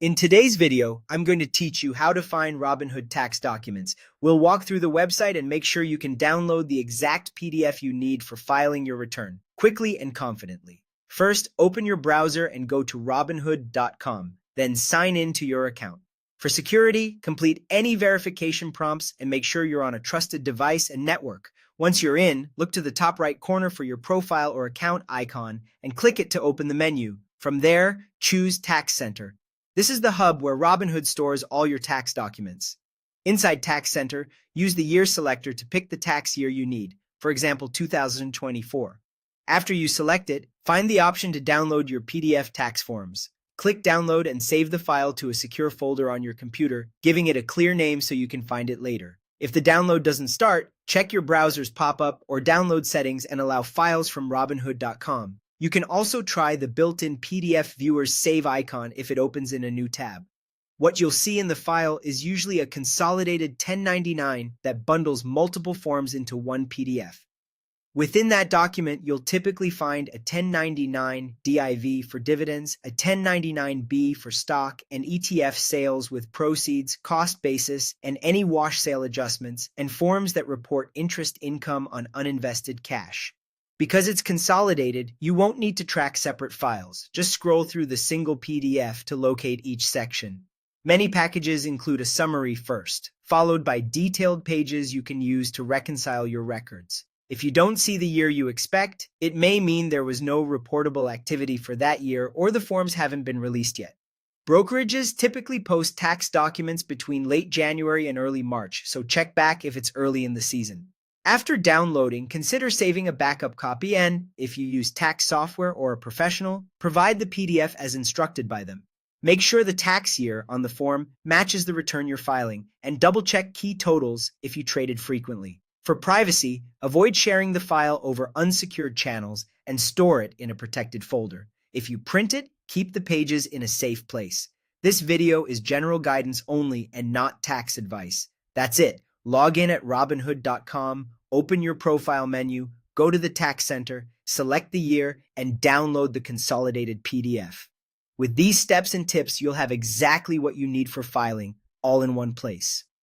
In today's video, I'm going to teach you how to find Robinhood tax documents. We'll walk through the website and make sure you can download the exact PDF you need for filing your return, quickly and confidently. First, open your browser and go to Robinhood.com, then sign in to your account. For security, complete any verification prompts and make sure you're on a trusted device and network. Once you're in, look to the top right corner for your profile or account icon and click it to open the menu. From there, choose Tax Center. This is the hub where Robinhood stores all your tax documents. Inside Tax Center, use the year selector to pick the tax year you need, for example, 2024. After you select it, find the option to download your PDF tax forms. Click Download and save the file to a secure folder on your computer, giving it a clear name so you can find it later. If the download doesn't start, check your browser's pop-up or download settings and allow files from Robinhood.com. You can also try the built-in PDF Viewer's Save icon if it opens in a new tab. What you'll see in the file is usually a consolidated 1099 that bundles multiple forms into one PDF. Within that document, you'll typically find a 1099 DIV for dividends, a 1099B for stock and ETF sales with proceeds, cost basis, and any wash sale adjustments, and forms that report interest income on uninvested cash. Because it's consolidated, you won't need to track separate files. Just scroll through the single PDF to locate each section. Many packages include a summary first, followed by detailed pages you can use to reconcile your records. If you don't see the year you expect, it may mean there was no reportable activity for that year or the forms haven't been released yet. Brokerages typically post tax documents between late January and early March, so check back if it's early in the season. After downloading, consider saving a backup copy and, if you use tax software or a professional, provide the PDF as instructed by them. Make sure the tax year on the form matches the return you're filing, and double-check key totals if you traded frequently. For privacy, avoid sharing the file over unsecured channels and store it in a protected folder. If you print it, keep the pages in a safe place. This video is general guidance only and not tax advice. That's it. Log in at Robinhood.com, open your profile menu, go to the tax center, select the year, and download the consolidated PDF. With these steps and tips, you'll have exactly what you need for filing, all in one place.